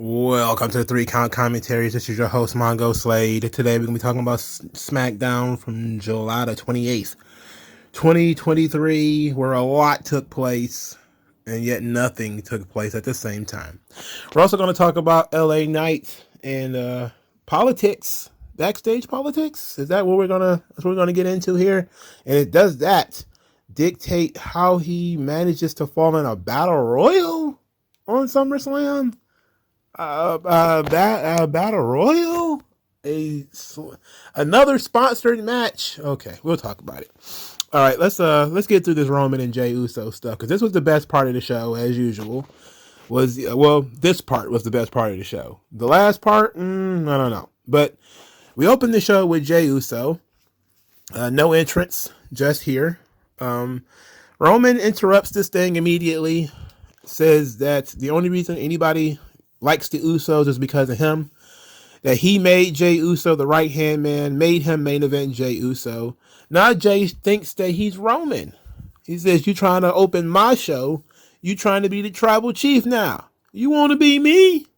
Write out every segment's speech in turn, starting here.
Welcome to the 3 Count Commentaries. This is your host, MagMongoSlade. Today we're going to be talking about Smackdown from July the 28th, 2023, where a lot took place, and yet nothing took place at the same time. We're also going to talk about LA Knight and politics, backstage politics. Is that what we're gonna get into here? And it does that dictate how he manages to fall in a battle royal on SummerSlam? Battle Royal, another sponsored match. Okay, we'll talk about it. All right, let's get through this Roman and Jey Uso stuff, because this was the best part of the show, as usual. This part was the best part of the show. The last part, I don't know. But we opened the show with Jey Uso. No entrance, just here. Roman interrupts this thing immediately. Says that the only reason anybody likes the Usos is because of him. That he made Jey Uso the right-hand man, made him main event Jey Uso. Now Jey thinks that he's Roman. He says, you trying to open my show. You trying to be the tribal chief now. You want to be me?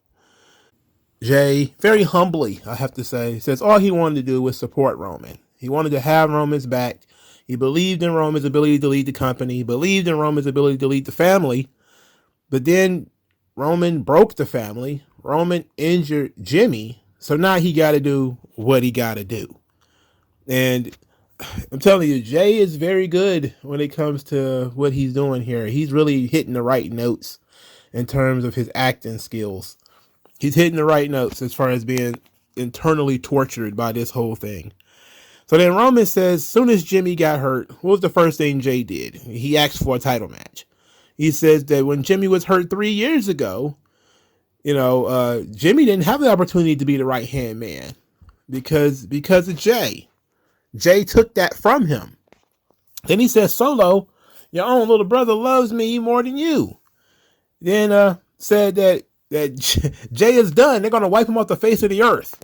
Jey, very humbly, I have to say, says all he wanted to do was support Roman. He wanted to have Roman's back. He believed in Roman's ability to lead the company. He believed in Roman's ability to lead the family. But then Roman broke the family. Roman injured Jimmy. So now he got to do what he got to do. And I'm telling you, Jey is very good when it comes to what he's doing here. He's really hitting the right notes in terms of his acting skills. He's hitting the right notes as far as being internally tortured by this whole thing. So then Roman says, as soon as Jimmy got hurt, what was the first thing Jey did? He asked for a title match. He says that when Jimmy was hurt 3 years ago, Jimmy didn't have the opportunity to be the right-hand man because of Jey. Jey took that from him. Then he says, Solo, your own little brother loves me more than you. Then said that Jey is done. They're going to wipe him off the face of the earth.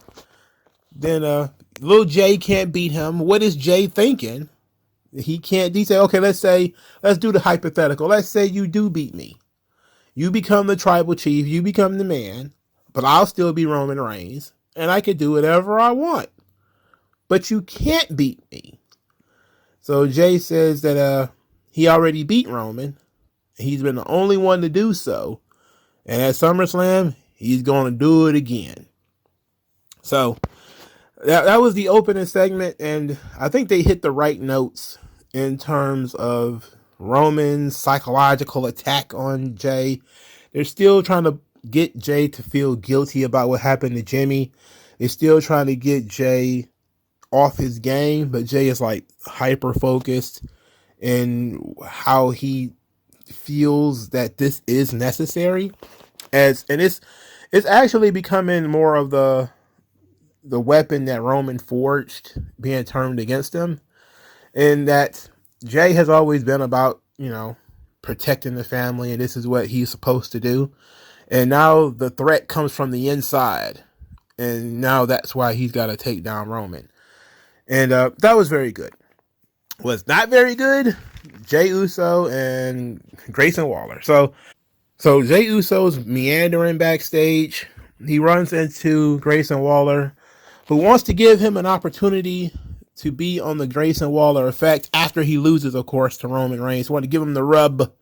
Then little Jey can't beat him. What is Jey thinking? He said, okay, let's do the hypothetical. Let's say you do beat me. You become the tribal chief. You become the man, but I'll still be Roman Reigns and I could do whatever I want, but you can't beat me. So Jey says that, he already beat Roman. He's been the only one to do so. And at SummerSlam, he's going to do it again. So that was the opening segment, and I think they hit the right notes in terms of Roman's psychological attack on Jey. They're still trying to get Jey to feel guilty about what happened to Jimmy. They're still trying to get Jey off his game, but Jey is like hyper focused in how he feels that this is necessary. And it's actually becoming more of the weapon that Roman forged being turned against him. And that Jey has always been about, protecting the family, and this is what he's supposed to do. And now the threat comes from the inside. And now that's why he's got to take down Roman. And that was very good. What's not very good? Jey Uso and Grayson Waller. So Jey Uso's meandering backstage. He runs into Grayson Waller, who wants to give him an opportunity to be on the Grayson Waller effect after he loses, of course, to Roman Reigns. Want to give him the rub.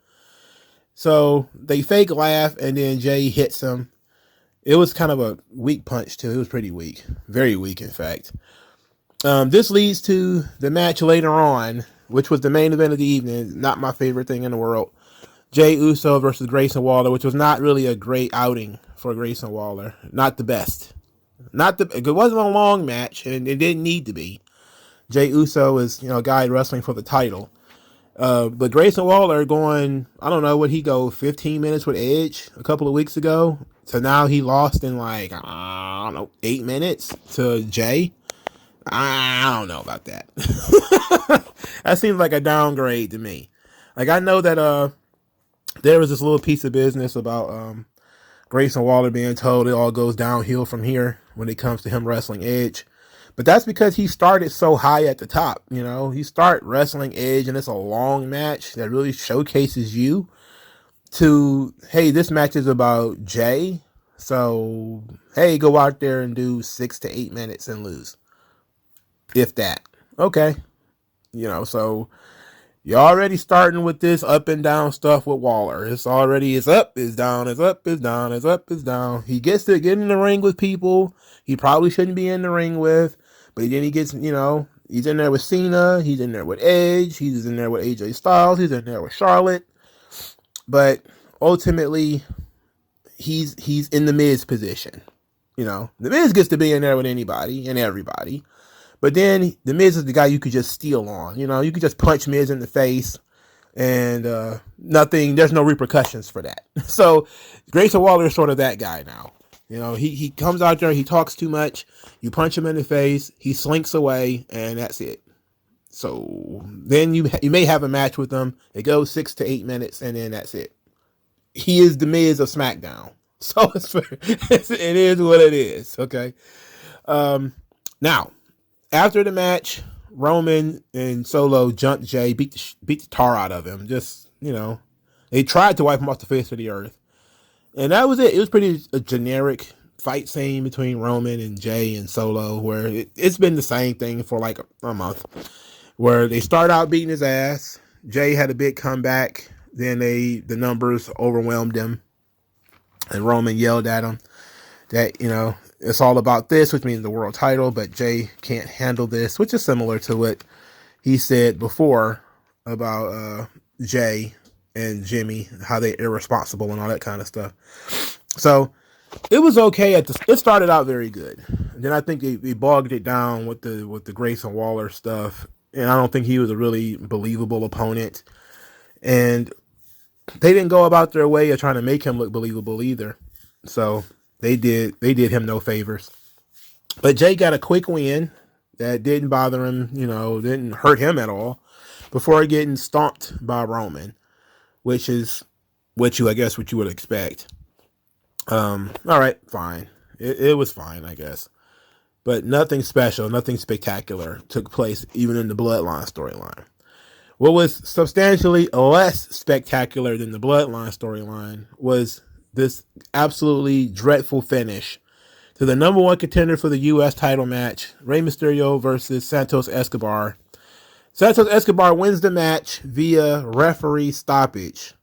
So they fake laugh, and then Jey hits him. It was kind of a weak punch, too. It was pretty weak. Very weak, in fact. This leads to the match later on, which was the main event of the evening. Not my favorite thing in the world. Jey Uso versus Grayson Waller, which was not really a great outing for Grayson Waller. Not the best. It wasn't a long match, and it didn't need to be. Jey Uso is, a guy wrestling for the title. But Grayson Waller going, I don't know, would he go 15 minutes with Edge a couple of weeks ago? So now he lost in 8 minutes to Jey. I don't know about that. That seems like a downgrade to me. I know that there was this little piece of business about Grayson Waller being told it all goes downhill from here when it comes to him wrestling Edge. But that's because he started so high at the top. He start wrestling Edge, and it's a long match that really showcases you to, hey, this match is about Jey. So, hey, go out there and do 6 to 8 minutes and lose. If that. Okay. So you're already starting with this up and down stuff with Waller. It's up, it's down, it's up, it's down, it's up, it's down. He gets to get in the ring with people he probably shouldn't be in the ring with, but then he gets, he's in there with Cena, he's in there with Edge, he's in there with AJ Styles, he's in there with Charlotte. But ultimately, he's in the Miz position. The Miz gets to be in there with anybody and everybody. But then the Miz is the guy you could just steal on. You could just punch Miz in the face and there's no repercussions for that. So Grayson Waller is sort of that guy now. He comes out there, he talks too much, you punch him in the face, he slinks away, and that's it. So then you may have a match with him. It goes 6 to 8 minutes, and then that's it. He is the Miz of SmackDown. So it is what it is. Okay. Now, after the match, Roman and Solo jumped Jay, beat the tar out of him. Just, they tried to wipe him off the face of the earth. And that was it. It was pretty a generic fight scene between Roman and Jay and Solo, where it's been the same thing for like a month, where they start out beating his ass. Jay had a big comeback. Then the numbers overwhelmed him, and Roman yelled at him that, it's all about this, which means the world title, but Jay can't handle this, which is similar to what he said before about Jay and Jimmy, how they're irresponsible and all that kind of stuff. So it was okay. It started out very good. And then I think they bogged it down with the Grayson Waller stuff, and I don't think he was a really believable opponent. And they didn't go about their way of trying to make him look believable either. So they did him no favors. But Jay got a quick win that didn't bother him, didn't hurt him at all, before getting stomped by Roman, which is what you would expect. All right, fine. It was fine, I guess. But nothing special, nothing spectacular took place even in the Bloodline storyline. What was substantially less spectacular than the Bloodline storyline was this absolutely dreadful finish to the number one contender for the U.S. title match, Rey Mysterio versus Santos Escobar. Santos Escobar wins the match via referee stoppage.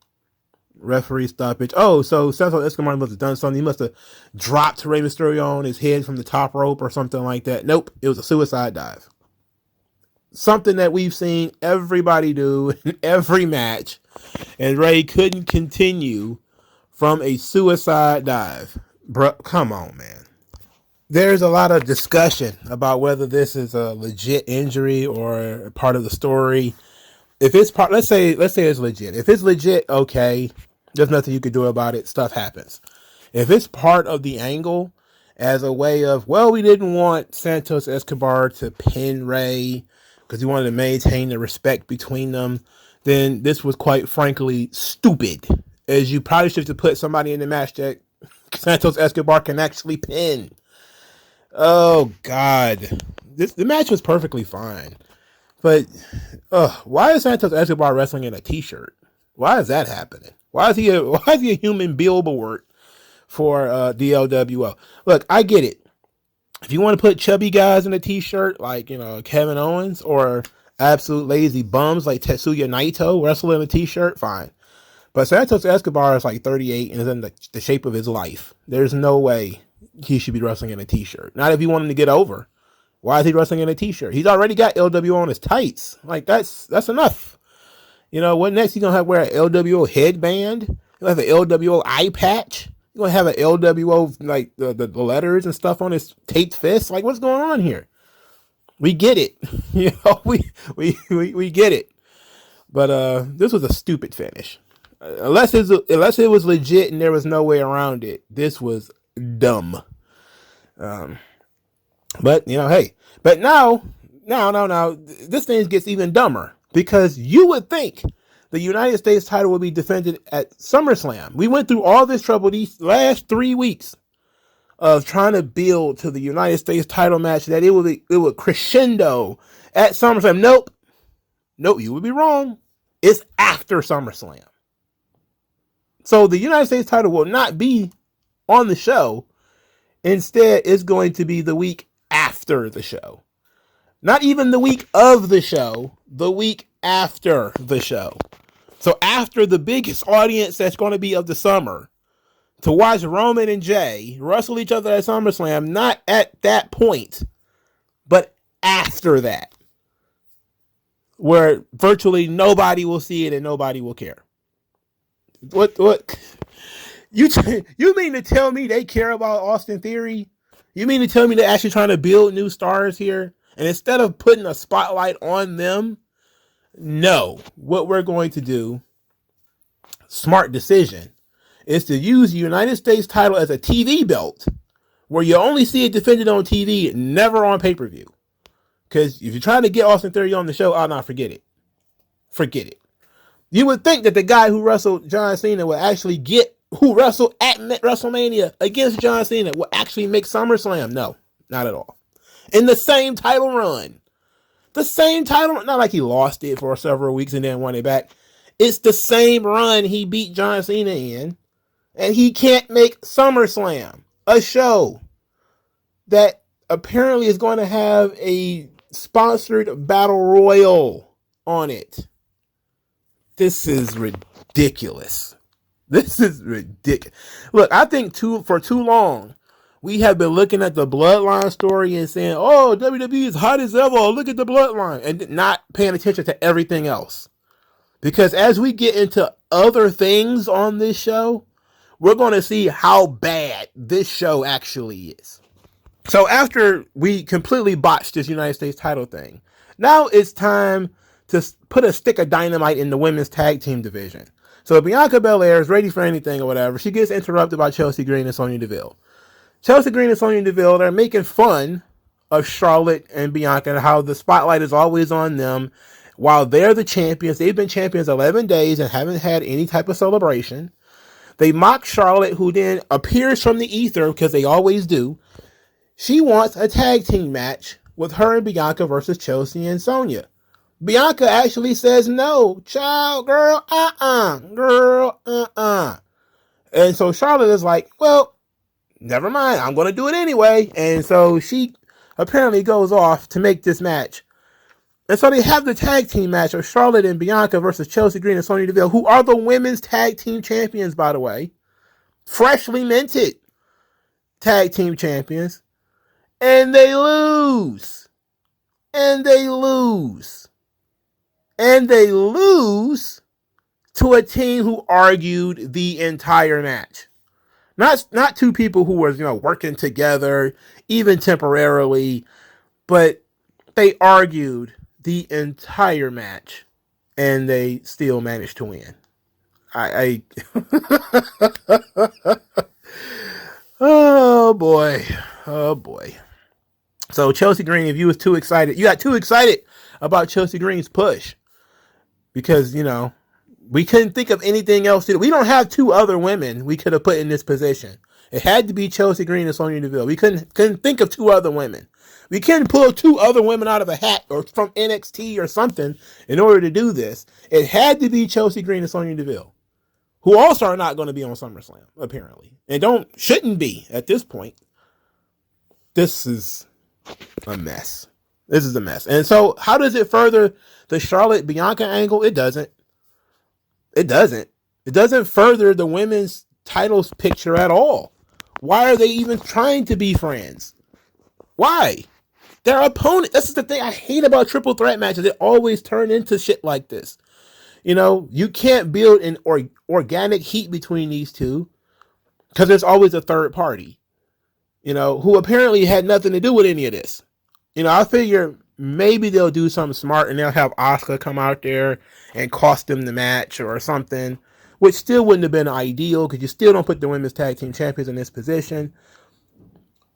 Oh, so Santos Escobar must have done something. He must have dropped Rey Mysterio on his head from the top rope or something like that. Nope, it was a suicide dive. Something that we've seen everybody do in every match, and Rey couldn't continue from a suicide dive. Bro, come on, man. There's a lot of discussion about whether this is a legit injury or part of the story. If it's part, let's say it's legit. If it's legit, okay, there's nothing you could do about it. Stuff happens. If it's part of the angle as a way of, well, we didn't want Santos Escobar to pin Rey because he wanted to maintain the respect between them, then this was quite frankly stupid. As you probably should have put somebody in the match that Santos Escobar can actually pin. Oh, God. The match was perfectly fine. But why is Santos Escobar wrestling in a t-shirt? Why is that happening? Why is he a human billboard for the LWO? Look, I get it. If you want to put chubby guys in a t-shirt like, Kevin Owens, or absolute lazy bums like Tetsuya Naito wrestle in a t-shirt, fine. But Santos Escobar is like 38 and is in the shape of his life. There's no way he should be wrestling in a t-shirt. Not if you want him to get over. Why is he wrestling in a t-shirt? He's already got LWO on his tights. Like, that's enough. What next? He's going to have to wear an LWO headband? He'll have an LWO eye patch? He's going to have an LWO, like, the letters and stuff on his taped fist? Like, what's going on here? We get it. We get it. But this was a stupid finish. Unless it was legit and there was no way around it, this was dumb. But hey, but now, this thing gets even dumber, because you would think the United States title would be defended at SummerSlam. We went through all this trouble these last 3 weeks of trying to build to the United States title match, that it would crescendo at SummerSlam. Nope, you would be wrong. It's after SummerSlam. So the United States title will not be on the show. Instead, it's going to be the week after the show. Not even the week of the show, the week after the show. So after the biggest audience that's going to be of the summer, to watch Roman and Jay wrestle each other at SummerSlam, not at that point, but after that, where virtually nobody will see it and nobody will care. What? You mean to tell me they care about Austin Theory? You mean to tell me they're actually trying to build new stars here? And instead of putting a spotlight on them, no. What we're going to do, smart decision, is to use the United States title as a TV belt where you only see it defended on TV, never on pay-per-view. Because if you're trying to get Austin Theory on the show, oh no, forget it. Forget it. You would think that the guy who wrestled John Cena would actually who wrestled at WrestleMania against John Cena will actually make SummerSlam. No, not at all. In the same title run. The same title, not like he lost it for several weeks and then won it back. It's the same run he beat John Cena in. And he can't make SummerSlam, a show that apparently is going to have a sponsored battle royal on it. This is ridiculous. This is ridiculous. Look, I think for too long, we have been looking at the Bloodline story and saying, oh, WWE is hot as ever. Look at the Bloodline. And not paying attention to everything else. Because as we get into other things on this show, we're going to see how bad this show actually is. So after we completely botched this United States title thing, now it's time to put a stick of dynamite in the women's tag team division. So Bianca Belair is ready for anything or whatever. She gets interrupted by Chelsea Green and Sonya Deville. Chelsea Green and Sonya Deville, they're making fun of Charlotte and Bianca and how the spotlight is always on them while they're the champions. They've been champions 11 days and haven't had any type of celebration. They mock Charlotte, who then appears from the ether, because they always do. She wants a tag team match with her and Bianca versus Chelsea and Sonya. Bianca actually says no. Child, girl, girl, And so Charlotte is like, well, never mind. I'm going to do it anyway. And so she apparently goes off to make this match. And so they have the tag team match of Charlotte and Bianca versus Chelsea Green and Sonya Deville, who are the women's tag team champions, by the way. Freshly minted tag team champions. And they lose. And they lose. And they lose to a team who argued the entire match. Not two people who were, working together, even temporarily, but they argued the entire match, and they still managed to win. Oh boy. So Chelsea Green, if you was too excited, you got too excited about Chelsea Green's push, because we couldn't think of anything else to do. We don't have two other women we could have put in this position. It had to be Chelsea Green and Sonya Deville. We couldn't think of two other women. We couldn't pull two other women out of a hat or from NXT or something in order to do this. It had to be Chelsea Green and Sonya Deville, who also are not going to be on SummerSlam, apparently. And shouldn't be at this point. This is a mess. This is a mess. And so how does it further the Charlotte-Bianca angle? It doesn't. It doesn't. It doesn't further the women's titles picture at all. Why are they even trying to be friends? Why? Their opponent. This is the thing I hate about triple threat matches. They always turn into shit like this. You can't build an organic heat between these two because there's always a third party, who apparently had nothing to do with any of this. I figure maybe they'll do something smart and they'll have Asuka come out there and cost them the match or something, which still wouldn't have been ideal because you still don't put the women's tag team champions in this position.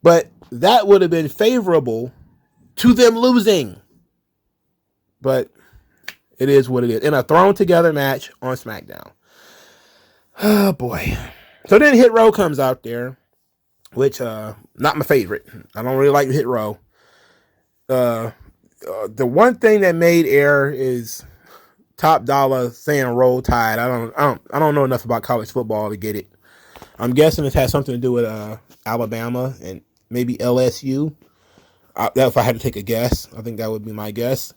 But that would have been favorable to them losing. But it is what it is. In a thrown together match on SmackDown. Oh boy. So then Hit Row comes out there, which not my favorite. I don't really like Hit Row. The one thing that made air is Top Dollar saying Roll Tide. I don't know enough about college football to get it. I'm guessing it has something to do with Alabama and maybe LSU. If I had to take a guess, I think that would be my guess.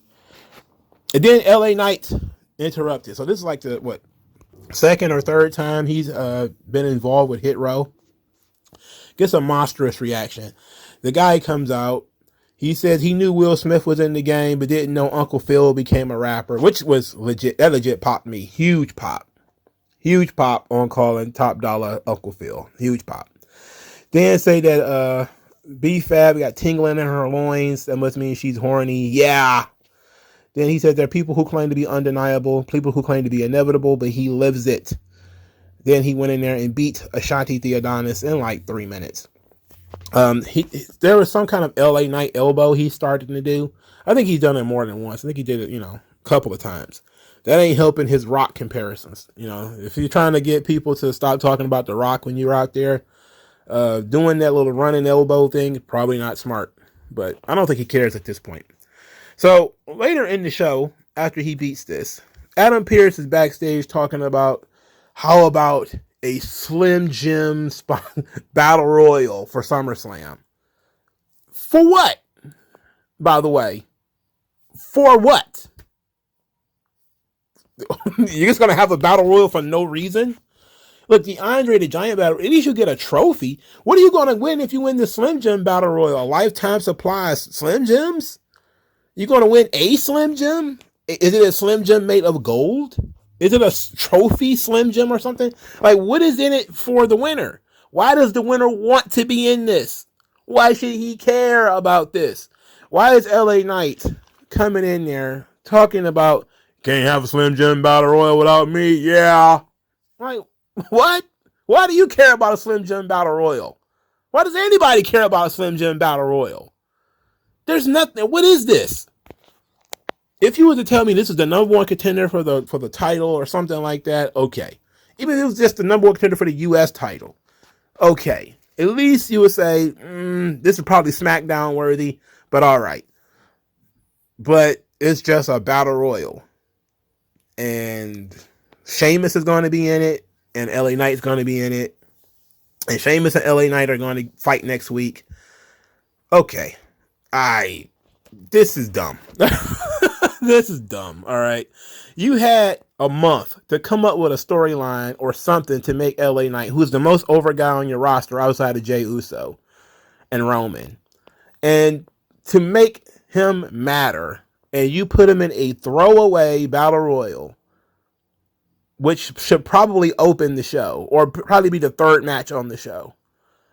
And then LA Knight interrupted. So this is like the second or third time he's been involved with Hit Row. Gets a monstrous reaction. The guy comes out. He says he knew Will Smith was in the game, but didn't know Uncle Phil became a rapper, which was legit. That legit popped me. Huge pop. Huge pop on calling Top Dollar Uncle Phil. Huge pop. Then say that B-Fab got tingling in her loins. That must mean she's horny. Yeah. Then he said there are people who claim to be undeniable, people who claim to be inevitable, but he lives it. Then he went in there and beat Ashanti Theodonis in like 3 minutes. There was some kind of LA Knight elbow he started to do. I think he's done it more than once. I think he did it, a couple of times. That ain't helping his Rock comparisons. If you're trying to get people to stop talking about The Rock when you're out there, doing that little running elbow thing, probably not smart. But I don't think he cares at this point. So later in the show, after he beats this, Adam Pearce is backstage talking about how about a Slim Jim Battle Royal for SummerSlam. For what? By the way, for what? You're just going to have a Battle Royal for no reason? Look, the Andre the Giant Battle, at least you get a trophy. What are you going to win if you win the Slim Jim Battle Royal? A lifetime supply of Slim Jims? You're going to win a Slim Jim? Is it a Slim Jim made of gold? Is it a trophy Slim Jim or something? Like, what is in it for the winner? Why does the winner want to be in this? Why should he care about this? Why is LA Knight coming in there talking about, can't have a Slim Jim Battle Royal without me? Yeah. Like, what? Why do you care about a Slim Jim Battle Royal? Why does anybody care about a Slim Jim Battle Royal? There's nothing. What is this? If you were to tell me this is the number one contender for the title or something like that, okay. Even if it was just the number one contender for the U.S. title, okay. At least you would say, this is probably SmackDown worthy, but all right. But it's just a battle royal. And Sheamus is going to be in it, and LA Knight is going to be in it. And Sheamus and LA Knight are going to fight next week. Okay. This is dumb. This is dumb, all right? You had a month to come up with a storyline or something to make LA Knight, who's the most over guy on your roster outside of Jey Uso and Roman, and to make him matter, and you put him in a throwaway battle royal, which should probably open the show, or probably be the third match on the show,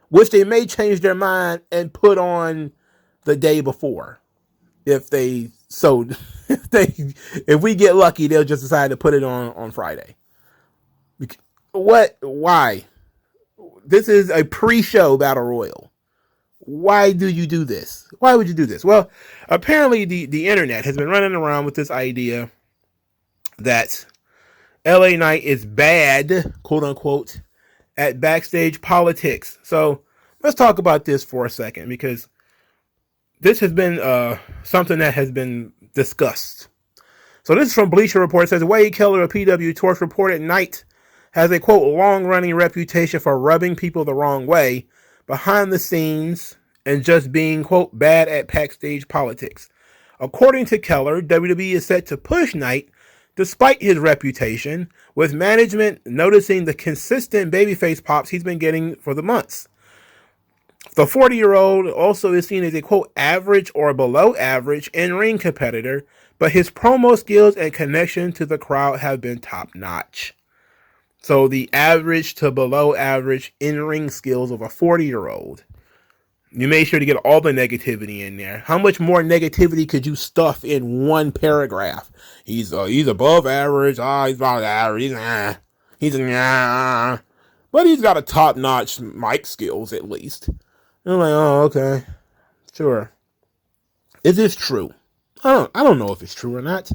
which they may change their mind and put on the day before. If we get lucky, they'll just decide to put it on Friday. What? Why? This is a pre-show battle royal. Why do you do this? Why would you do this? Well, apparently the internet has been running around with this idea that LA Knight is bad, quote unquote, at backstage politics. So let's talk about this for a second, because this has been something that has been discussed. So this is from Bleacher Report. It says Wade Keller of PW Torch reported Knight has a, quote, long-running reputation for rubbing people the wrong way behind the scenes and just being, quote, bad at backstage politics. According to Keller, WWE is set to push Knight despite his reputation, with management noticing the consistent babyface pops he's been getting for the months. The 40-year-old also is seen as a, quote, average or below average in-ring competitor, but his promo skills and connection to the crowd have been top-notch. So the average to below average in-ring skills of a 40-year-old. You made sure to get all the negativity in there. How much more negativity could you stuff in one paragraph? He's above average. He's about average. But he's got a top-notch mic skills at least. I'm like, oh, okay, sure. Is this true? I don't know if it's true or not.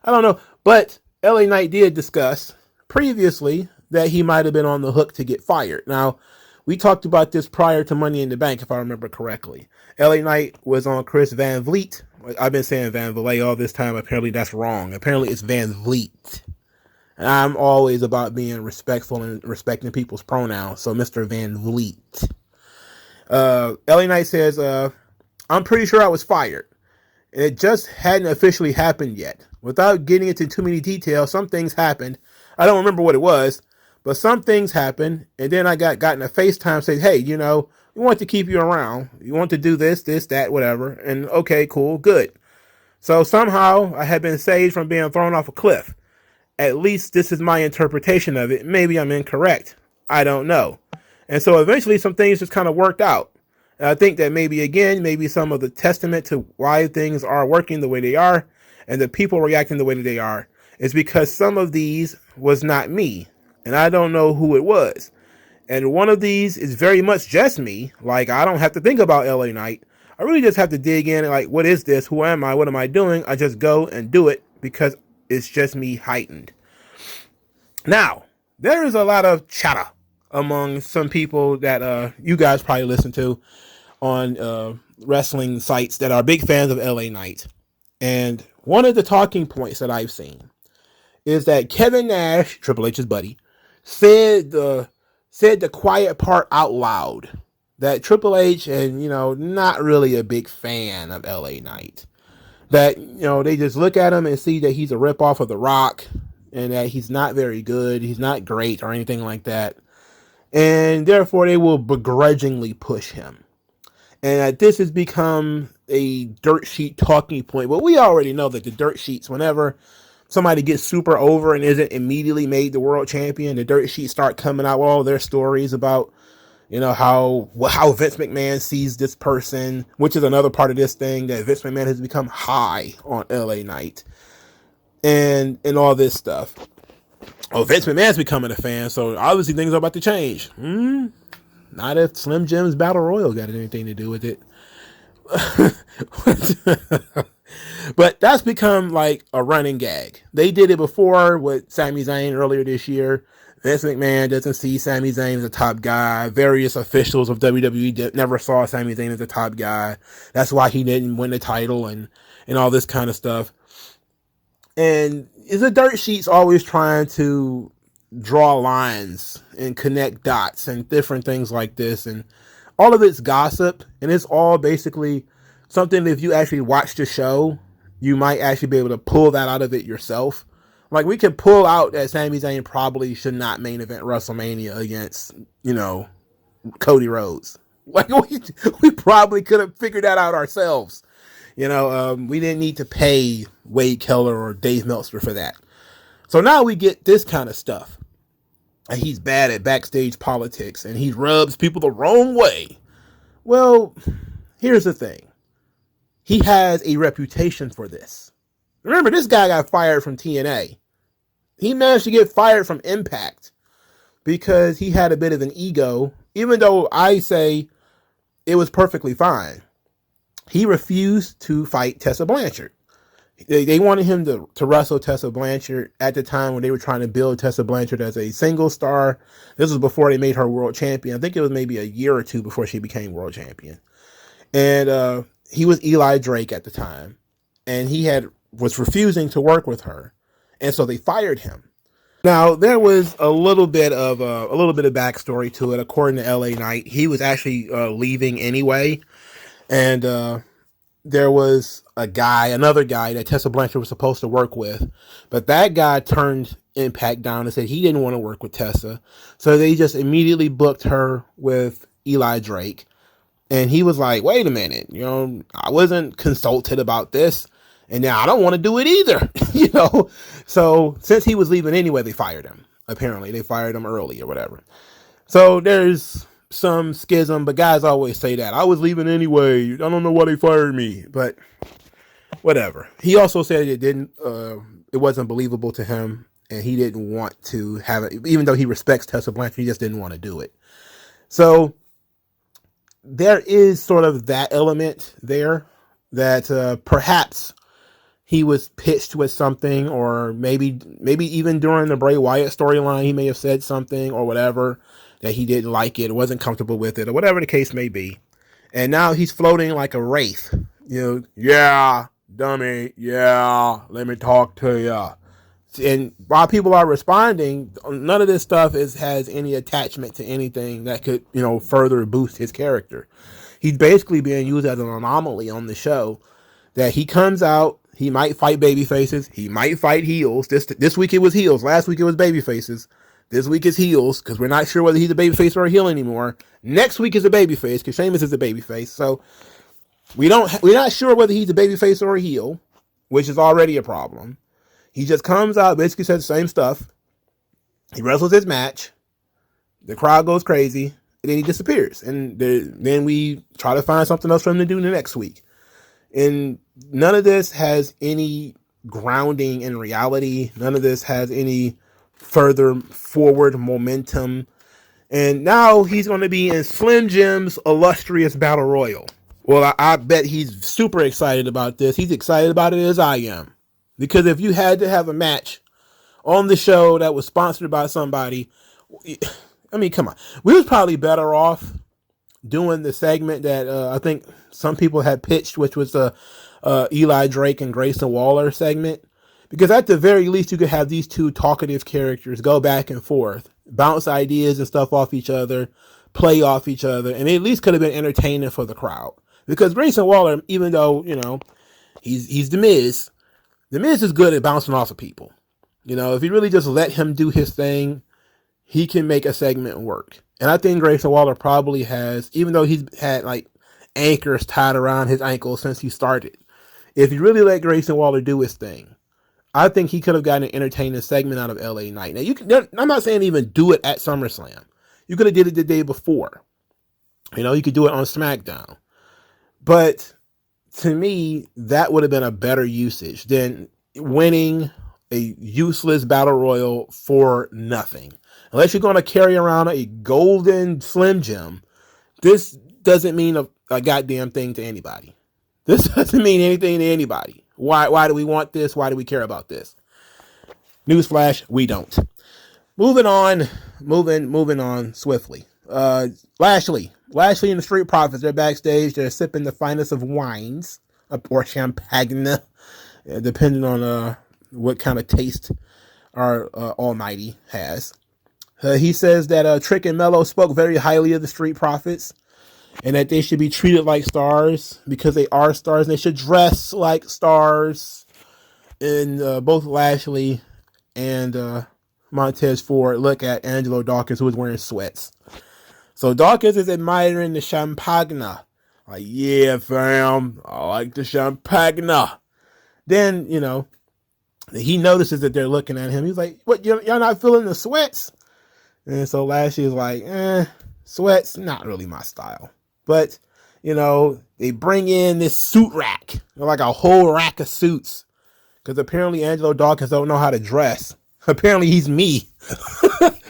I don't know. But LA Knight did discuss previously that he might have been on the hook to get fired. Now, we talked about this prior to Money in the Bank, if I remember correctly. LA Knight was on Chris Van Vliet. I've been saying Van Vliet all this time. Apparently that's wrong. Apparently it's Van Vliet. And I'm always about being respectful and respecting people's pronouns. So Mr. Van Vliet. LA Knight says, I'm pretty sure I was fired. And it just hadn't officially happened yet. Without getting into too many details, some things happened. I don't remember what it was, but some things happened. And then I got in a FaceTime saying, hey, we want to keep you around. You want to do this, that, whatever. And okay, cool, good. So somehow I had been saved from being thrown off a cliff. At least this is my interpretation of it. Maybe I'm incorrect. I don't know. And so eventually some things just kind of worked out. And I think that maybe some of the testament to why things are working the way they are and the people reacting the way that they are is because some of these was not me. And I don't know who it was. And one of these is very much just me. Like, I don't have to think about LA Knight. I really just have to dig in and like, what is this? Who am I? What am I doing? I just go and do it because it's just me heightened. Now, there is a lot of chatter among some people that you guys probably listen to on wrestling sites that are big fans of LA Knight. And one of the talking points that I've seen is that Kevin Nash, Triple H's buddy, said the quiet part out loud. That Triple H and, not really a big fan of LA Knight. That, they just look at him and see that he's a ripoff of The Rock and that he's not very good, he's not great or anything like that. And therefore they will begrudgingly push him. And that this has become a dirt sheet talking point. But we already know that the dirt sheets, whenever somebody gets super over and isn't immediately made the world champion, the dirt sheets start coming out with all their stories about, how Vince McMahon sees this person, which is another part of this thing, that Vince McMahon has become high on LA Knight and all this stuff. Oh, Vince McMahon's becoming a fan, so obviously things are about to change. Not if Slim Jim's Battle Royal got anything to do with it. But that's become like a running gag. They did it before with Sami Zayn earlier this year. Vince McMahon doesn't see Sami Zayn as a top guy. Various officials of WWE never saw Sami Zayn as a top guy. That's why he didn't win the title and all this kind of stuff. And the dirt sheets always trying to draw lines and connect dots and different things like this. And all of it's gossip. And it's all basically something that if you actually watch the show, you might actually be able to pull that out of it yourself. Like, we could pull out that Sami Zayn probably should not main event WrestleMania against, Cody Rhodes. Like, we probably could have figured that out ourselves. We didn't need to pay Wade Keller or Dave Meltzer for that. So now we get this kind of stuff. And he's bad at backstage politics and he rubs people the wrong way. Well, here's the thing. He has a reputation for this. Remember, this guy got fired from TNA. He managed to get fired from Impact because he had a bit of an ego, even though I say it was perfectly fine. He refused to fight Tessa Blanchard. They wanted him to wrestle Tessa Blanchard at the time when they were trying to build Tessa Blanchard as a single star. This was before they made her world champion. I think it was maybe a year or two before she became world champion. And he was Eli Drake at the time. And he was refusing to work with her. And so they fired him. Now, there was a little bit of backstory to it. According to LA Knight, he was actually leaving anyway. And there was another guy that Tessa Blanchard was supposed to work with. But that guy turned Impact down and said he didn't want to work with Tessa. So they just immediately booked her with Eli Drake. And he was like, wait a minute, I wasn't consulted about this. And now I don't want to do it either, So since he was leaving anyway, they fired him. Apparently, they fired him early or whatever. So there's some schism, but guys always say that. I was leaving anyway. I don't know why they fired me, but whatever. He also said it wasn't believable to him, and he didn't want to have it. Even though he respects Tessa Blanchard, he just didn't want to do it. So there is sort of that element there that perhaps he was pitched with something, or maybe even during the Bray Wyatt storyline, he may have said something or whatever that he didn't like it, or wasn't comfortable with it, or whatever the case may be. And now he's floating like a wraith. Yeah, dummy. Yeah, let me talk to ya. And while people are responding, none of this stuff has any attachment to anything that could, further boost his character. He's basically being used as an anomaly on the show, that he comes out, he might fight baby faces, he might fight heels. This week it was heels, last week it was baby faces. This week is heels, because we're not sure whether he's a baby face or a heel anymore. Next week is a baby face, because Sheamus is a baby face. So we're not sure whether he's a baby face or a heel, which is already a problem. He just comes out, basically says the same stuff. He wrestles his match. The crowd goes crazy. And then he disappears. And then we try to find something else for him to do the next week. And none of this has any grounding in reality. None of this has any further forward momentum. And now he's going to be in Slim Jim's illustrious battle royal. Well, I bet he's super excited about this. He's excited about it as I am. Because if you had to have a match on the show that was sponsored by somebody, I mean, come on. We was probably better off doing the segment that I think some people had pitched, which was the Eli Drake and Grayson Waller segment. Because at the very least, you could have these two talkative characters go back and forth, bounce ideas and stuff off each other, play off each other, and it at least could have been entertaining for the crowd. Because Grayson Waller, even though, he's The Miz, The Miz is good at bouncing off of people. If you really just let him do his thing, he can make a segment work. And I think Grayson Waller probably has, even though he's had like anchors tied around his ankles since he started, if you really let Grayson Waller do his thing, I think he could have gotten an entertaining segment out of LA Knight. Now, I'm not saying even do it at SummerSlam. You could have did it the day before. You could do it on SmackDown. But to me, that would have been a better usage than winning a useless battle royal for nothing. Unless you're going to carry around a golden Slim Jim, this doesn't mean a goddamn thing to anybody. This doesn't mean anything to anybody. Why do we want this? Why do we care about this? Newsflash, we don't. Moving on swiftly. Lashley and the Street Profits, they're backstage. They're sipping the finest of wines, or champagne, depending on what kind of taste our Almighty has. He says that Trick and Mello spoke very highly of the Street Profits, and that they should be treated like stars because they are stars, and they should dress like stars. And both Lashley and Montez Ford look at Angelo Dawkins, who is wearing sweats. So Dawkins is admiring the champagne. Like, yeah, fam, I like the champagne. Then, he notices that they're looking at him. He's like, what, y'all not feeling the sweats? And so Lashley is like, sweats, not really my style. But, they bring in this suit rack. Like a whole rack of suits. Because apparently Angelo Dawkins don't know how to dress. Apparently he's me.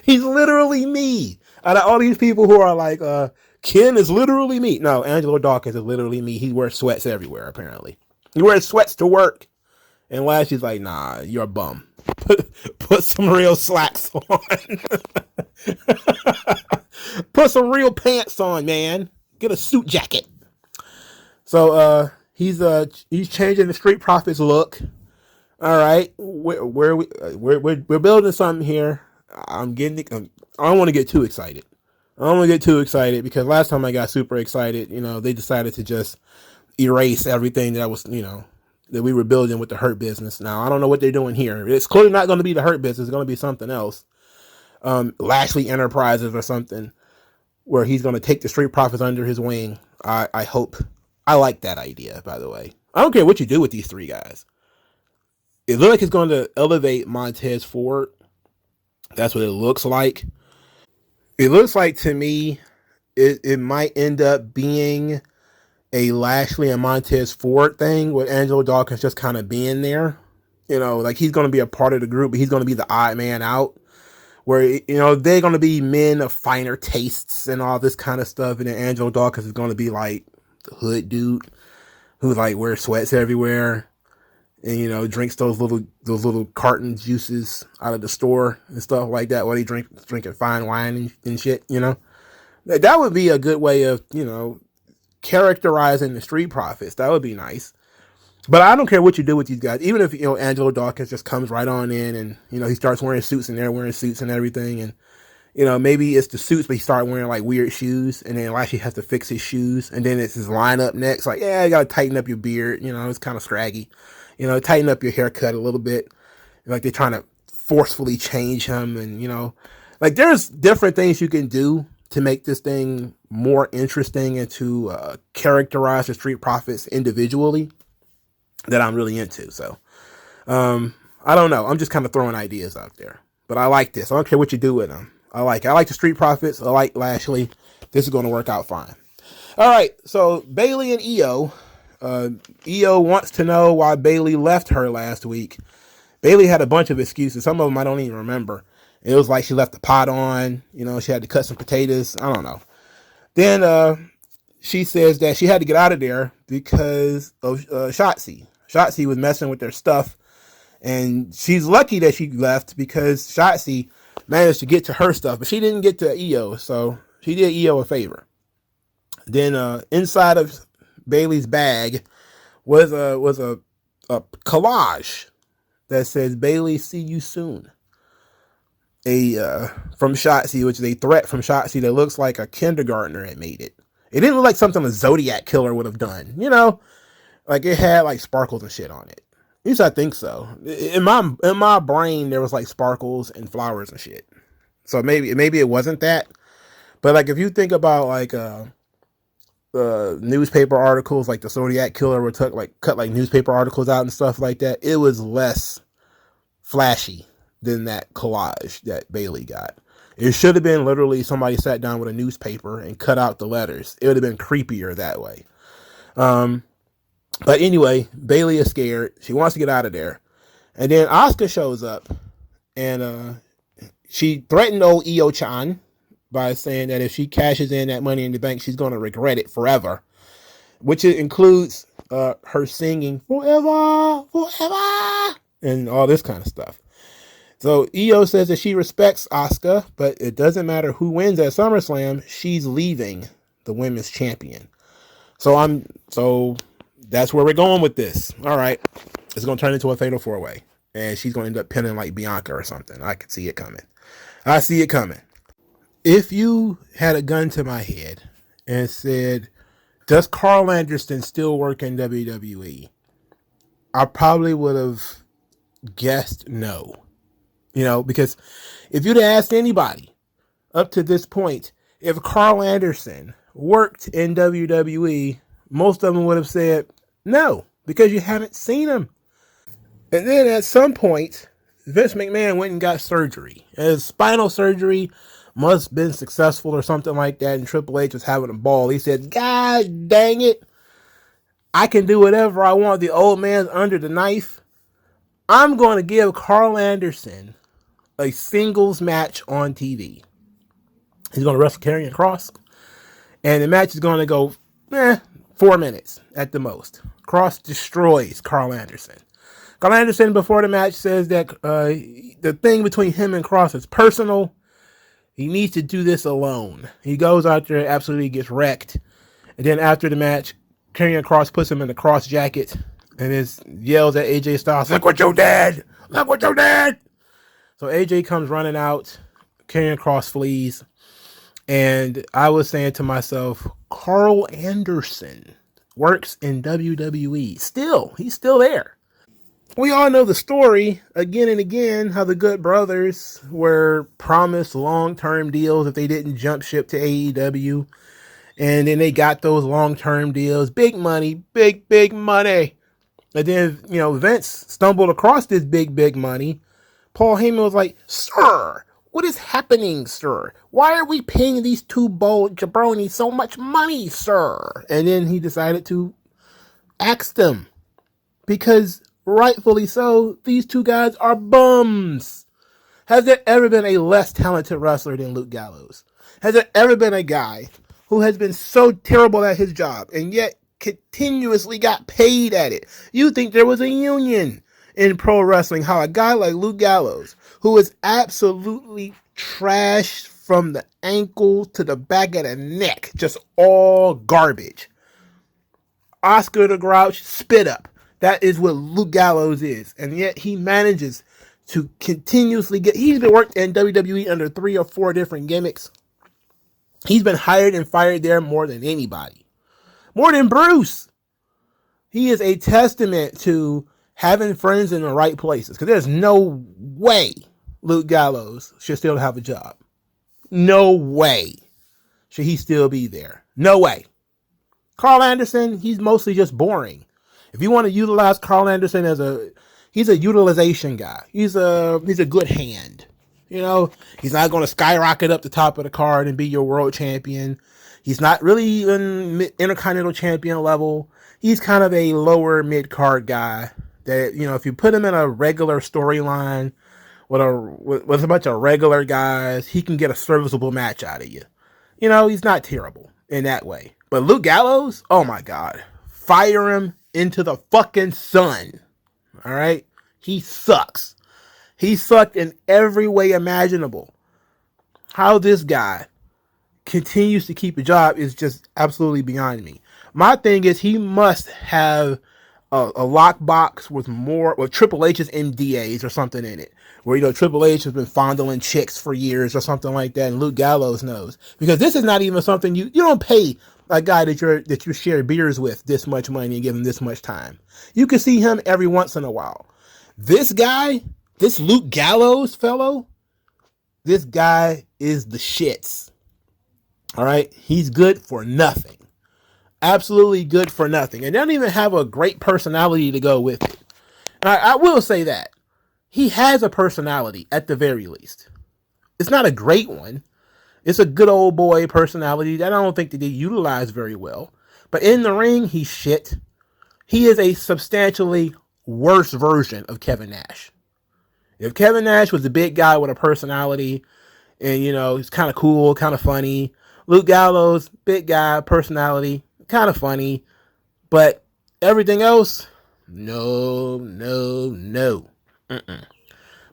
He's literally me. Out of all these people who are like, Ken is literally me. No, Angelo Dawkins is literally me. He wears sweats everywhere, apparently. He wears sweats to work. And Lashley's like, nah, you're a bum. Put some real slacks on. Put some real pants on, man. Get a suit jacket. So he's changing the Street Profits look. All right, we're building something here. I don't want to get too excited. Because last time I got super excited, they decided to just erase everything that was, that we were building with the Hurt Business. Now, I don't know what they're doing here. It's clearly not going to be the Hurt Business. It's going to be something else. Lashley Enterprises or something, where he's going to take the Street Profits under his wing. I hope. I like that idea, by the way. I don't care what you do with these three guys. It looks like it's going to elevate Montez Ford. That's what it looks like. It looks like, to me, it might end up being a Lashley and Montez Ford thing with Angelo Dawkins just kind of being there. Like he's going to be a part of the group, but he's going to be the odd man out. Where, they're going to be men of finer tastes and all this kind of stuff. And then Angelo Dawkins is going to be like the hood dude who like wears sweats everywhere. And, drinks those little carton juices out of the store and stuff like that while he drinking fine wine and shit, That would be a good way of, characterizing the Street Profits. That would be nice. But I don't care what you do with these guys. Even if, Angelo Dawkins just comes right on in and, he starts wearing suits and they're wearing suits and everything. And, maybe it's the suits, but he started wearing like weird shoes. And then Lashley has to fix his shoes. And then it's his lineup next. Like, yeah, you got to tighten up your beard. It's kind of scraggy. Tighten up your haircut a little bit. Like they're trying to forcefully change him. And, like there's different things you can do to make this thing more interesting and to characterize the Street Profits individually that I'm really into. So, I don't know. I'm just kind of throwing ideas out there, but I like this. I don't care what you do with them. I like the Street Profits. I like Lashley. This is going to work out fine. All right. So Bayley and Io. Io wants to know why Bayley left her last week. Bayley had a bunch of excuses. Some of them I don't even remember. It was like she left the pot on. She had to cut some potatoes. I don't know. Then she says that she had to get out of there because of Shotzi. Shotzi was messing with their stuff. And she's lucky that she left because Shotzi managed to get to her stuff. But she didn't get to Io. So she did Io a favor. Then inside of Bayley's bag was a collage that says, "Bayley, see you soon." From Shotzi, which is a threat from Shotzi that looks like a kindergartner had made it. It didn't look like something a Zodiac killer would have done. Like it had like sparkles and shit on it. At least I think so. In my brain, there was like sparkles and flowers and shit. So maybe it wasn't that. But like if you think about like newspaper articles, like the Zodiac killer would cut like newspaper articles out and stuff like that, it was less flashy than that collage that Bayley got. It should have been literally somebody sat down with a newspaper and cut out the letters. It would have been creepier that way. But anyway, Bayley is scared. She wants to get out of there. And then Asuka shows up and she threatened old Io-chan by saying that if she cashes in that Money in the Bank, she's going to regret it forever, which includes her singing forever, forever, and all this kind of stuff. So Io says that she respects Asuka, but it doesn't matter who wins at SummerSlam, she's leaving the women's champion. So that's where we're going with this. All right. It's going to turn into a fatal 4-way. And she's going to end up pinning like Bianca or something. I can see it coming. I see it coming. If you had a gun to my head and said, does Carl Anderson still work in WWE? I probably would have guessed no. Because if you'd asked anybody up to this point, if Carl Anderson worked in WWE, most of them would have said no, because you haven't seen him. And then at some point, Vince McMahon went and got surgery. His spinal surgery must have been successful or something like that, and Triple H was having a ball. He said, God dang it, I can do whatever I want. The old man's under the knife. I'm going to give Carl Anderson a singles match on TV. He's going to wrestle Karrion Kross, and the match is going to go 4 minutes at the most. Kross destroys Carl Anderson. Carl Anderson, before the match, says that the thing between him and Kross is personal. He needs to do this alone. He goes out there, absolutely gets wrecked. And then after the match, Karrion Kross puts him in the Kross jacket and yells at AJ Styles, "Look what you did! Look what you did!" So AJ comes running out. Karrion Kross flees. And I was saying to myself, Carl Anderson works in WWE. He's still there. We all know the story again and again, how the Good Brothers were promised long-term deals if they didn't jump ship to AEW. And then they got those long-term deals. Big money, big money. And then, Vince stumbled across this big money. Paul Heyman was like, "Sir, what is happening, sir? Why are we paying these two bold jabronis so much money, sir?" And then he decided to axe them. Because, rightfully so, these two guys are bums. Has there ever been a less talented wrestler than Luke Gallows? Has there ever been a guy who has been so terrible at his job and yet continuously got paid at it? You think there was a union in pro wrestling, how a guy like Luke Gallows, who is absolutely trashed from the ankle to the back of the neck, just all garbage. Oscar the Grouch, spit up. That is what Luke Gallows is. And yet he manages to continuously he's been worked in WWE under 3 or 4 different gimmicks. He's been hired and fired there more than anybody. More than Bruce. He is a testament to having friends in the right places. Because there's no way Luke Gallows should still have a job. No way should he still be there. No way. Carl Anderson, he's mostly just boring. If you want to utilize Carl Anderson he's a utilization guy. He's a good hand. You know, he's not going to skyrocket up the top of the card and be your world champion. He's not really even Intercontinental Champion level. He's kind of a lower mid-card guy that, you know, if you put him in a regular storyline with a bunch of regular guys, he can get a serviceable match out of you. You know, he's not terrible in that way. But Luke Gallows, oh my God. Fire him into the fucking sun. All right? He sucks. He sucked in every way imaginable. How this guy continues to keep a job is just absolutely beyond me. My thing is he must have a lockbox with Triple H's MDAs or something in it. Where, you know, Triple H has been fondling chicks for years or something like that, and Luke Gallows knows. Because this is not even something you don't pay a guy that you share beers with this much money and give him this much time. You can see him every once in a while. This guy, this Luke Gallows fellow, this guy is the shits. All right? He's good for nothing. Absolutely good for nothing. And they don't even have a great personality to go with it. And I will say that. He has a personality at the very least. It's not a great one. It's a good old boy personality that I don't think that they utilize very well. But in the ring, he's shit. He is a substantially worse version of Kevin Nash. If Kevin Nash was a big guy with a personality and, you know, he's kind of cool, kind of funny. Luke Gallows, big guy, personality, kind of funny. But everything else, no.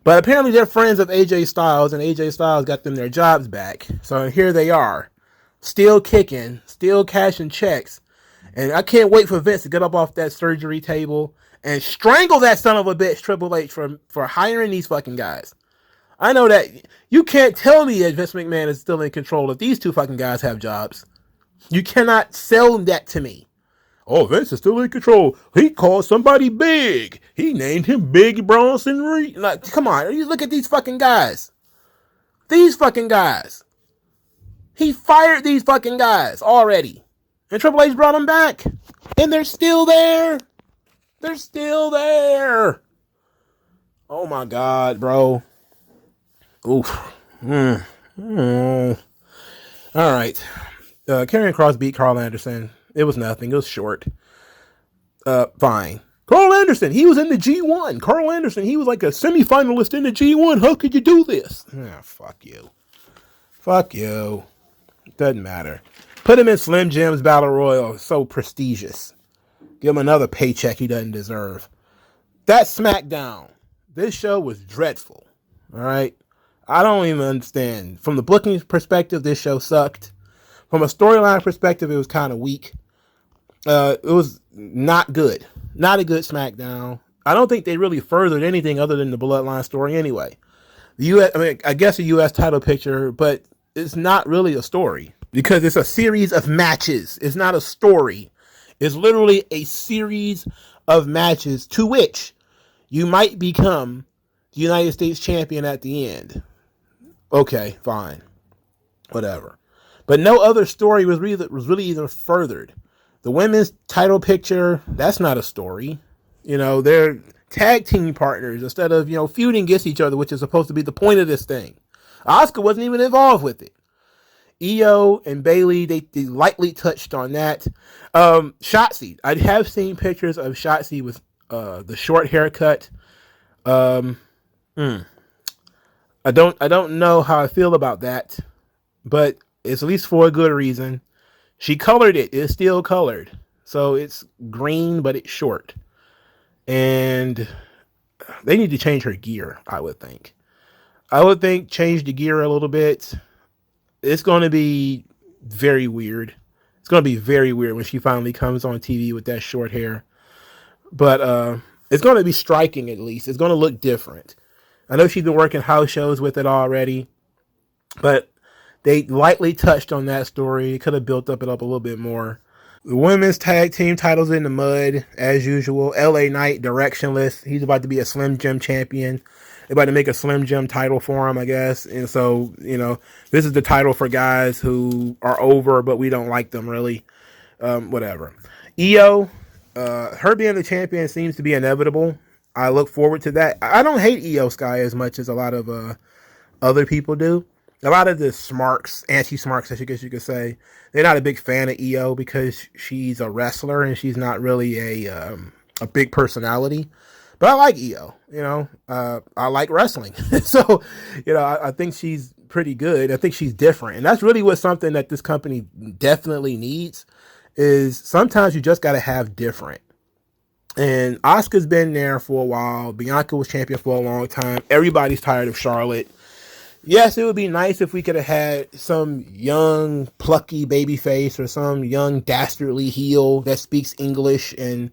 But apparently they're friends of AJ Styles, and AJ Styles got them their jobs back. So here they are, still kicking, still cashing checks. And I can't wait for Vince to get up off that surgery table and strangle that son of a bitch Triple H for hiring these fucking guys. I know that you can't tell me that Vince McMahon is still in control if these two fucking guys have jobs. You cannot sell that to me. Oh, Vince is still in control. He called somebody big. He named him Big Bronson Reed. Like, come on. You look at these fucking guys. These fucking guys. He fired these fucking guys already. And Triple H brought them back. And they're still there. They're still there. Oh, my God, bro. Oof. All right. Karrion Kross beat Carl Anderson. It was nothing. It was short. Fine. Carl Anderson, he was in the G1. Carl Anderson, he was like a semifinalist in the G1. How could you do this? Fuck you. Fuck you. Doesn't matter. Put him in Slim Jim's Battle Royal. So prestigious. Give him another paycheck he doesn't deserve. That's SmackDown. This show was dreadful. All right? I don't even understand. From the booking perspective, this show sucked. From a storyline perspective, it was kind of weak. It was not good. Not a good SmackDown. I don't think they really furthered anything other than the Bloodline story anyway. I guess a U.S. title picture, but it's not really a story because it's a series of matches. It's not a story. It's literally a series of matches to which you might become the United States champion at the end. Okay, fine. Whatever. But no other story was really even furthered. The women's title picture, that's not a story. You know, they're tag team partners instead of, you know, feuding against each other, which is supposed to be the point of this thing. Asuka wasn't even involved with it. Io and Bayley, they lightly touched on that. Shotzi, I have seen pictures of Shotzi with the short haircut. I don't know how I feel about that, but it's at least for a good reason. She colored it. It's still colored. So it's green, but it's short. And they need to change her gear, I would think. Change the gear a little bit. It's going to be very weird. It's going to be very weird when she finally comes on TV with that short hair. But it's going to be striking, at least. It's going to look different. I know she's been working house shows with it already, but they lightly touched on that story. It could have built it up a little bit more. The women's tag team titles in the mud, as usual. LA Knight, directionless. He's about to be a Slim Jim champion. They're about to make a Slim Jim title for him, I guess. And so, this is the title for guys who are over, but we don't like them, really. Whatever. Io, her being the champion seems to be inevitable. I look forward to that. I don't hate Io Sky as much as a lot of other people do. A lot of the smarks, anti-smarks, I guess you could say, they're not a big fan of Io because she's a wrestler and she's not really a big personality. But I like Io, I like wrestling. So, I think she's pretty good. I think she's different. And that's really something that this company definitely needs is sometimes you just got to have different. And Asuka's been there for a while. Bianca was champion for a long time. Everybody's tired of Charlotte. Yes, it would be nice if we could have had some young, plucky babyface or some young, dastardly heel that speaks English and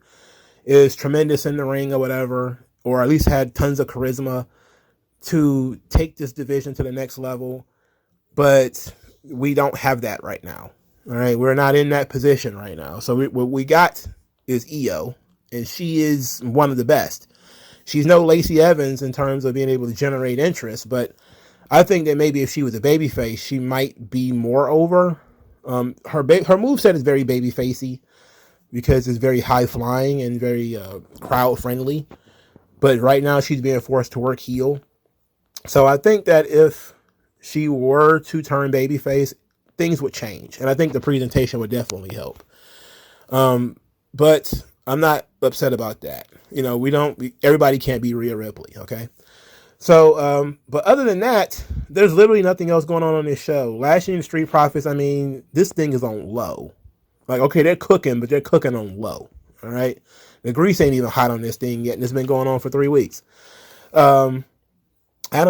is tremendous in the ring or whatever, or at least had tons of charisma to take this division to the next level. But we don't have that right now. All right, we're not in that position right now. So what we got is Io, and she is one of the best. She's no Lacey Evans in terms of being able to generate interest, but I think that maybe if she was a babyface, she might be more over. Her moveset is very babyfacey because it's very high flying and very crowd friendly. But right now she's being forced to work heel. So I think that if she were to turn babyface, things would change. And I think the presentation would definitely help. But I'm not upset about that. Everybody can't be Rhea Ripley, okay? So, but other than that, there's literally nothing else going on this show. Lashley and Street Profits, this thing is on low. Like, okay, they're cooking, but they're cooking on low. All right. The grease ain't even hot on this thing yet, and it's been going on for 3 weeks. Adam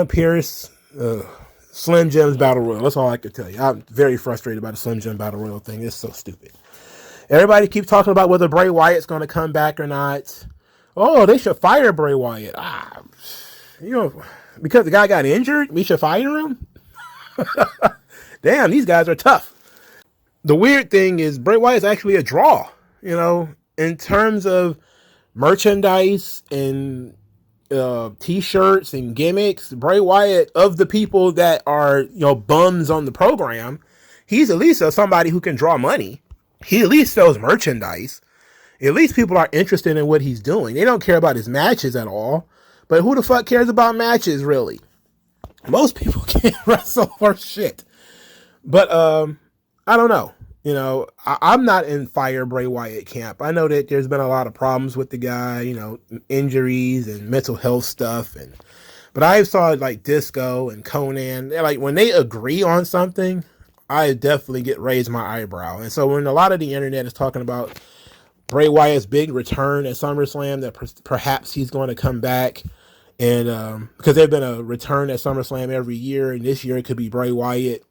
Pearce, Slim Jim's Battle Royal. That's all I can tell you. I'm very frustrated about the Slim Jim Battle Royal thing. It's so stupid. Everybody keeps talking about whether Bray Wyatt's going to come back or not. Oh, they should fire Bray Wyatt. Because the guy got injured, we should fire him? Damn, these guys are tough. The weird thing is Bray Wyatt's actually a draw, in terms of merchandise and t-shirts and gimmicks. Bray Wyatt, of the people that are, bums on the program, he's at least somebody who can draw money. He at least sells merchandise. At least people are interested in what he's doing. They don't care about his matches at all. But who the fuck cares about matches, really? Most people can't wrestle for shit. But I don't know. I'm not in fire Bray Wyatt camp. I know that there's been a lot of problems with the guy, injuries and mental health stuff. But I saw like Disco and Conan. Like when they agree on something, I definitely raise my eyebrow. And so when a lot of the internet is talking about Bray Wyatt's big return at SummerSlam, that perhaps he's going to come back, and because there's been a return at SummerSlam every year, and this year it could be Bray Wyatt.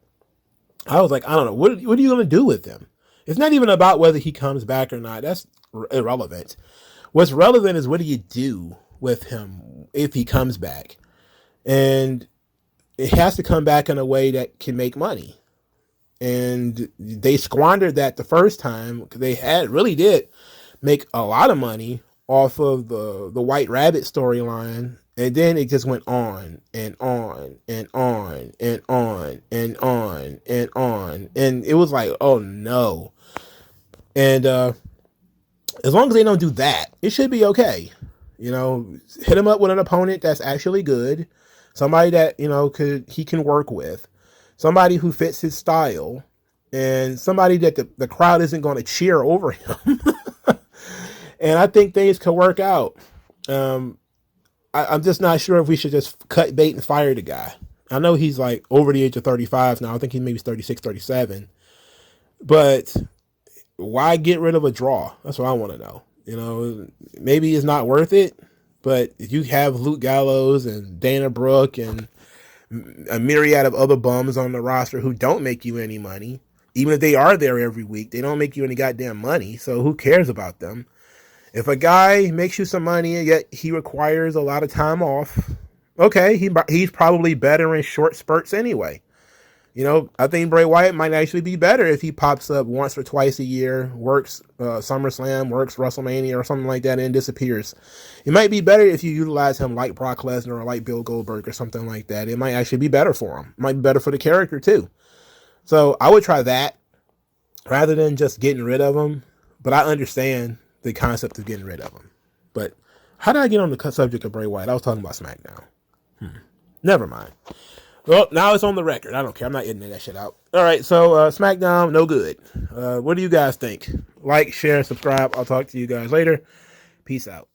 I was like, I don't know, what are you going to do with him? It's not even about whether he comes back or not. That's irrelevant. What's relevant is what do you do with him if he comes back, and it has to come back in a way that can make money. And they squandered that the first time. They really did make a lot of money off of the White Rabbit storyline. And then it just went on and on and on and on and on and on. And it was like, oh no. And as long as they don't do that, it should be okay. Hit him up with an opponent that's actually good. Somebody that, he can work with. Somebody who fits his style, and somebody that the crowd isn't going to cheer over him. And I think things could work out. I'm just not sure if we should just cut bait and fire the guy. I know he's like over the age of 35 now. I think he maybe 36, 37. But why get rid of a draw? That's what I want to know. Maybe it's not worth it, but you have Luke Gallows and Dana Brooke and a myriad of other bums on the roster who don't make you any money. Even if they are there every week, they don't make you any goddamn money. So who cares about them? If a guy makes you some money and yet he requires a lot of time off, okay, he's probably better in short spurts anyway. I think Bray Wyatt might actually be better if he pops up once or twice a year, works SummerSlam, works WrestleMania or something like that, and disappears. It might be better if you utilize him like Brock Lesnar or like Bill Goldberg or something like that. It might actually be better for him. It might be better for the character too. So I would try that rather than just getting rid of him. But I understand the concept of getting rid of him. But how did I get on the subject of Bray Wyatt? I was talking about SmackDown. Never mind. Well, now it's on the record. I don't care. I'm not editing that shit out. All right, so SmackDown, no good. What do you guys think? Like, share, subscribe. I'll talk to you guys later. Peace out.